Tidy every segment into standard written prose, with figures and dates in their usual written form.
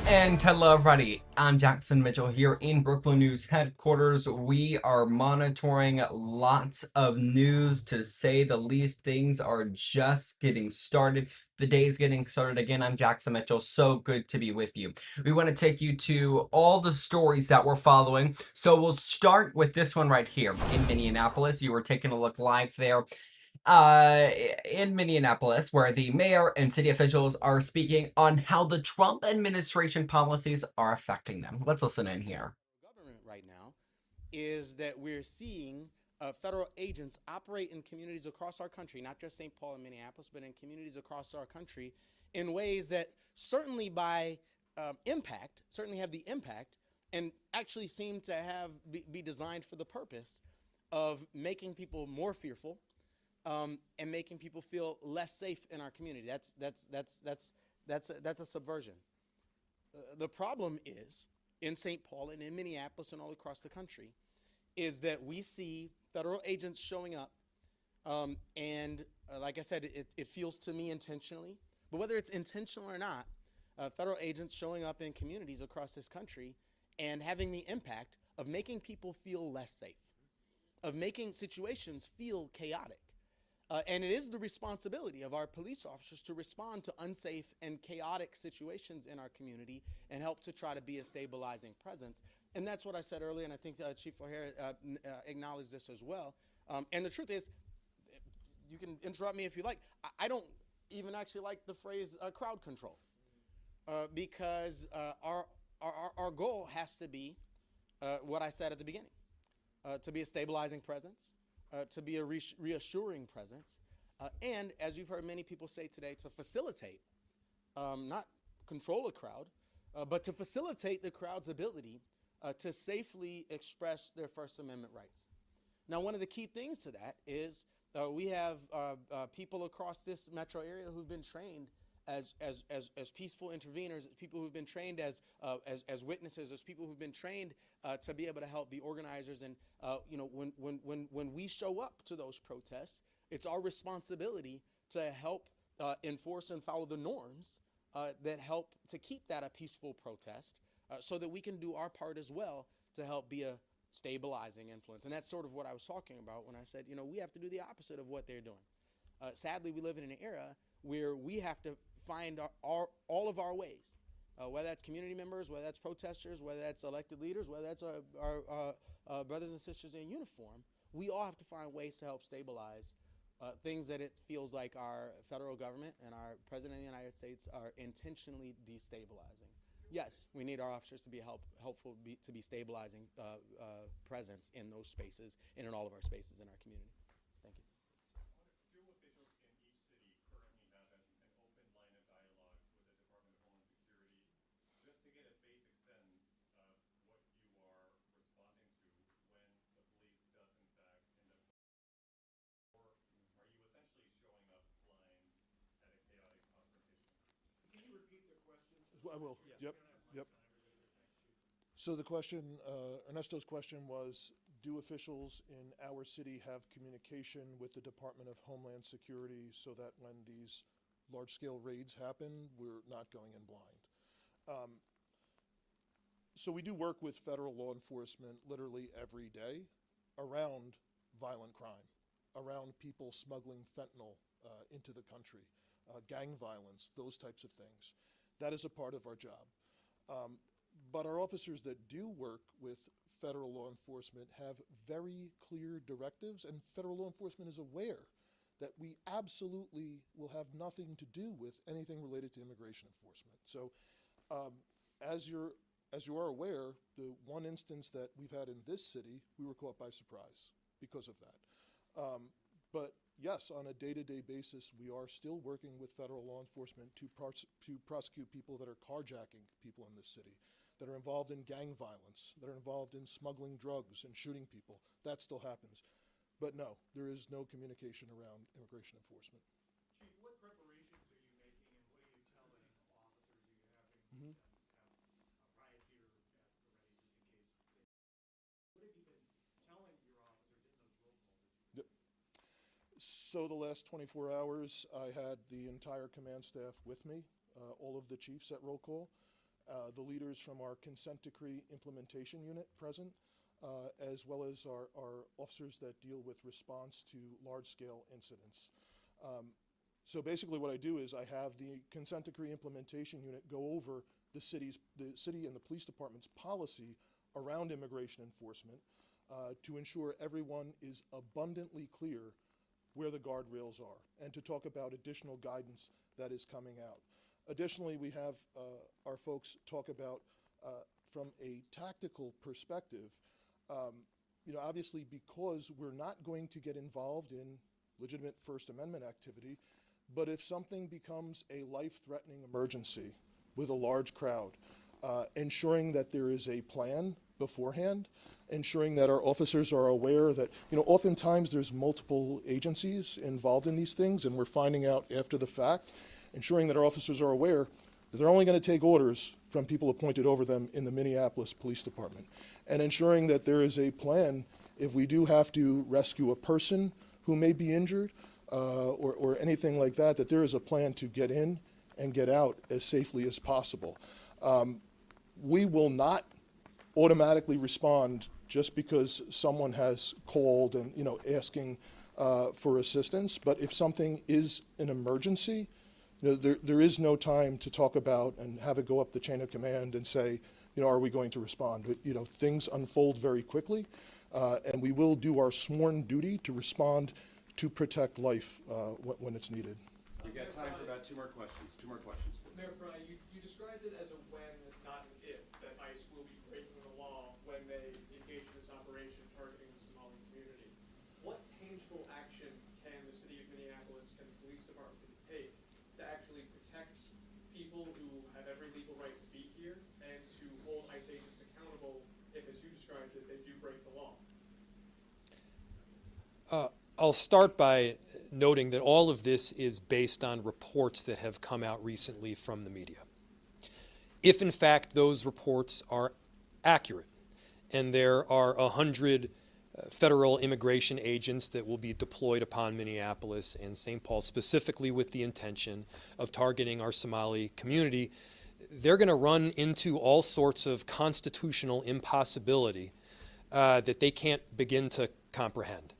And hello, everybody. I'm Jackson Mitchell here in Brooklyn News headquarters. We are monitoring lots of news, to say the least. Things are just getting started. The day's getting started again. I'm Jackson Mitchell. So good to be with you. We want to take you to all the stories that we're following. So we'll start with this one right here in Minneapolis. You were taking a look live there uh, in Minneapolis, where the mayor and city officials are speaking on how the Trump administration policies are affecting them. Let's listen in here. Government right now is that we're seeing federal agents operate in communities across our country, not just St. Paul and Minneapolis, but in communities across our country in ways that certainly by impact, certainly have the impact and actually seem to have be designed for the purpose of making people more fearful and making people feel less safe in our community. That's a subversion. The problem is in St. Paul and in Minneapolis and all across the country is that we see federal agents showing up, and like I said, it feels to me intentionally. But whether it's intentional or not, federal agents showing up in communities across this country and having the impact of making people feel less safe, of making situations feel chaotic. And it is the responsibility of our police officers to respond to unsafe and chaotic situations in our community and help to try to be a stabilizing presence. And that's what I said earlier, and I think Chief O'Hare acknowledged this as well. And the truth is, you can interrupt me if you like, I don't even actually like the phrase crowd control because our goal has to be what I said at the beginning, to be a stabilizing presence, to be a reassuring presence, and as you've heard many people say today, to facilitate, not control a crowd, but to facilitate the crowd's ability to safely express their First Amendment rights. Now, one of the key things to that is we have people across this metro area who've been trained as peaceful interveners, people who've been trained as witnesses, as people who've been trained to be able to help be organizers. And when we show up to those protests, it's our responsibility to help enforce and follow the norms that help to keep that a peaceful protest, so that we can do our part as well to help be a stabilizing influence. And that's sort of what I was talking about when I said, we have to do the opposite of what they're doing. Sadly, we live in an era where we have to find all of our ways, whether that's community members, whether that's protesters, whether that's elected leaders, whether that's our brothers and sisters in uniform. We all have to find ways to help stabilize things that it feels like our federal government and our president of the United States are intentionally destabilizing. Yes, we need our officers to be helpful to be stabilizing presence in those spaces and in all of our spaces in our community. Thank you. Do officials in each city currently have, as an open line of dialogue with the Department of Homeland Security, just to get a basic sense of what you are responding to when the police does in fact end up, or are you essentially showing up blind at a chaotic confrontation? Can you repeat the question so I will. yes. Yep. We don't have Yep. mics on everybody here. Thanks, Chief. So the question, Ernesto's question was, do officials in our city have communication with the Department of Homeland Security so that when these large-scale raids happen, we're not going in blind? So we do work with federal law enforcement literally every day around violent crime, around people smuggling fentanyl into the country, gang violence, those types of things. That is a part of our job. But our officers that do work with federal law enforcement have very clear directives, and federal law enforcement is aware that we absolutely will have nothing to do with anything related to immigration enforcement. So as you are aware, the one instance that we've had in this city, we were caught by surprise because of that. But yes, on a day-to-day basis, we are still working with federal law enforcement to prosecute people that are carjacking people in this city, that are involved in gang violence, that are involved in smuggling drugs and shooting people. That still happens. But no, there is no communication around immigration enforcement. Chief, what preparations are you making and what are you telling officers? Are you having Mm-hmm. them have a riot gear at the ready just in case? What have you been telling your officers in those roll calls that you've been? Yep. So the last 24 hours, I had the entire command staff with me, all of the chiefs at roll call, the leaders from our consent decree implementation unit present, as well as our officers that deal with response to large-scale incidents. So basically what I do is I have the consent decree implementation unit go over the city and the police department's policy around immigration enforcement to ensure everyone is abundantly clear where the guardrails are, and to talk about additional guidance that is coming out. Additionally, we have our folks talk about, from a tactical perspective, obviously because we're not going to get involved in legitimate First Amendment activity, but if something becomes a life-threatening emergency with a large crowd, ensuring that there is a plan beforehand, ensuring that our officers are aware that, oftentimes there's multiple agencies involved in these things, and we're finding out after the fact, ensuring that our officers are aware that they're only going to take orders from people appointed over them in the Minneapolis Police Department, and ensuring that there is a plan if we do have to rescue a person who may be injured or anything like that, that there is a plan to get in and get out as safely as possible. We will not automatically respond just because someone has called and asking for assistance. But if something is an emergency, there is no time to talk about and have it go up the chain of command and say, are we going to respond? But, things unfold very quickly, and we will do our sworn duty to respond to protect life when it's needed. You've got time for about two more questions. Two more questions, please. Mayor Fry, you described it as a when, not an if, that ICE will be breaking the law when they engage in this operation targeting the Somali community. What tangible action can the city of Minneapolis, can the police department take to actually protect people who have every legal right to be here and to hold ICE agents accountable if, as you described it, they do break the law? I'll start by noting that all of this is based on reports that have come out recently from the media. If in fact those reports are accurate, and there are 100 federal immigration agents that will be deployed upon Minneapolis and St. Paul specifically with the intention of targeting our Somali community, they're going to run into all sorts of constitutional impossibility that they can't begin to comprehend.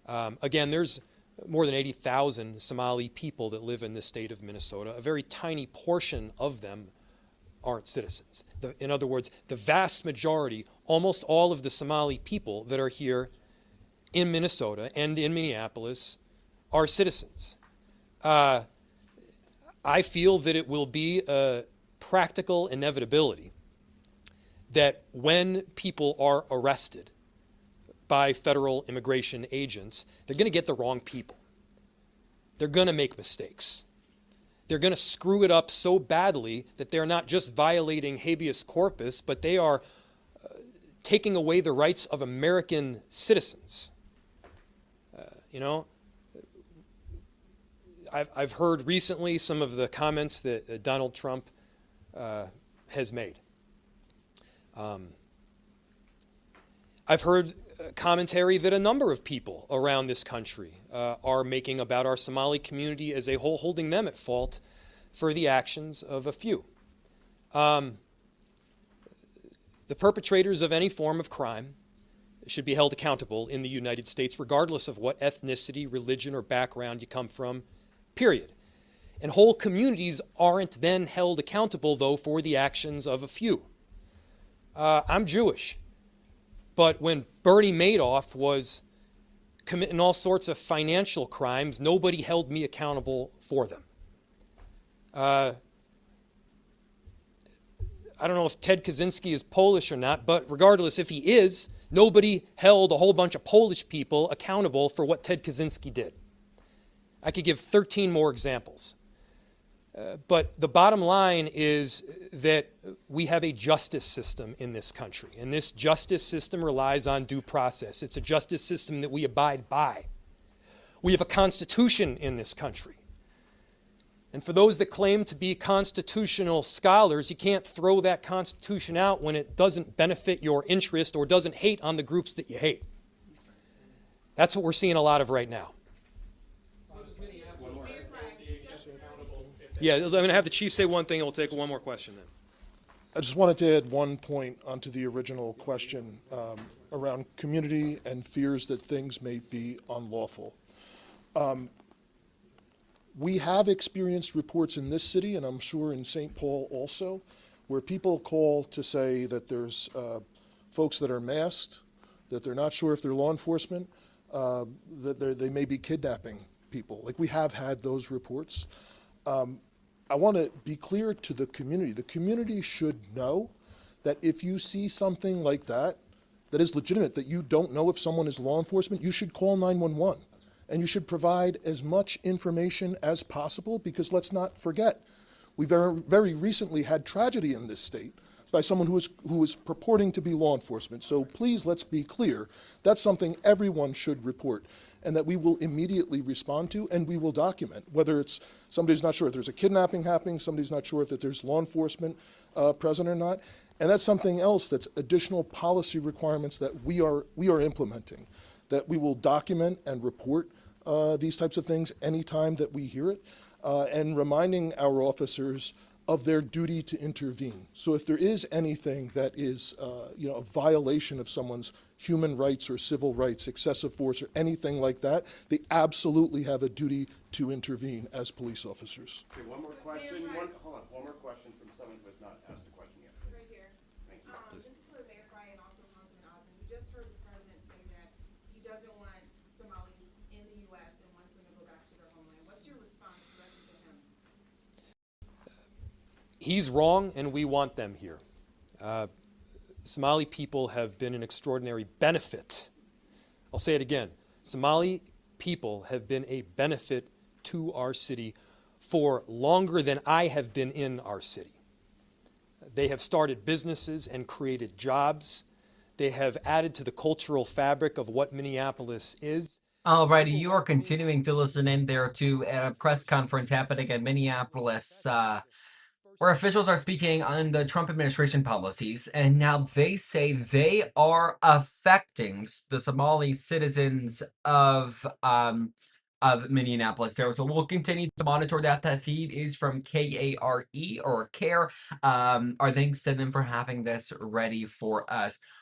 Again, there's more than 80,000 Somali people that live in the state of Minnesota. A very tiny portion of them aren't citizens. In other words, the vast majority, almost all of the Somali people that are here in Minnesota and in Minneapolis are citizens. I feel that it will be a practical inevitability that when people are arrested by federal immigration agents, they're going to get the wrong people. They're going to make mistakes. They're going to screw it up so badly that they're not just violating habeas corpus, but they are taking away the rights of American citizens. I've heard recently some of the comments that Donald Trump has made. I've heard commentary that a number of people around this country are making about our Somali community as a whole, holding them at fault for the actions of a few. The perpetrators of any form of crime should be held accountable in the United States, regardless of what ethnicity, religion, or background you come from, period. And whole communities aren't then held accountable, though, for the actions of a few. I'm Jewish. But when Bernie Madoff was committing all sorts of financial crimes, nobody held me accountable for them. I don't know if Ted Kaczynski is Polish or not, but regardless, if he is, nobody held a whole bunch of Polish people accountable for what Ted Kaczynski did. I could give 13 more examples. But the bottom line is that we have a justice system in this country, and this justice system relies on due process. It's a justice system that we abide by. We have a constitution in this country. And for those that claim to be constitutional scholars, you can't throw that constitution out when it doesn't benefit your interest or doesn't hate on the groups that you hate. That's what we're seeing a lot of right now. Yeah, I'm going to have the chief say one thing, and we'll take one more question then. I just wanted to add one point onto the original question around community and fears that things may be unlawful. We have experienced reports in this city, and I'm sure in St. Paul also, where people call to say that there's folks that are masked, that they're not sure if they're law enforcement, that they may be kidnapping people. Like, we have had those reports. I want to be clear to the community. The community should know that if you see something like that, that is legitimate, that you don't know if someone is law enforcement, you should call 911. And you should provide as much information as possible, because let's not forget, we very recently had tragedy in this state by someone who was purporting to be law enforcement. So please, let's be clear. That's something everyone should report, and that we will immediately respond to, and we will document, whether it's somebody's not sure if there's a kidnapping happening, somebody's not sure if that there's law enforcement present or not. And that's something else that's additional policy requirements that we are implementing, that we will document and report these types of things anytime that we hear it, and reminding our officers of their duty to intervene. So if there is anything that is a violation of someone's human rights or civil rights, excessive force or anything like that, they absolutely have a duty to intervene as police officers. Okay, one more question. Hold on. One more question from someone who has not asked a question yet. Right here. Thank you. This is for Mayor Fry and also Councilman Osmond. We just heard the president say that he doesn't want Somalis in the U.S. and wants them to go back to their homeland. What's your response directly to him? He's wrong, and we want them here. Somali people have been an extraordinary benefit. I'll say it again. Somali people have been a benefit to our city for longer than I have been in our city. They have started businesses and created jobs. They have added to the cultural fabric of what Minneapolis is. Alrighty, you are continuing to listen in there to a press conference happening in Minneapolis, where officials are speaking on the Trump administration policies, and now they say they are affecting the Somali citizens of Minneapolis there. So we'll continue to monitor that. That feed is from KARE or CARE. Our thanks to them for having this ready for us.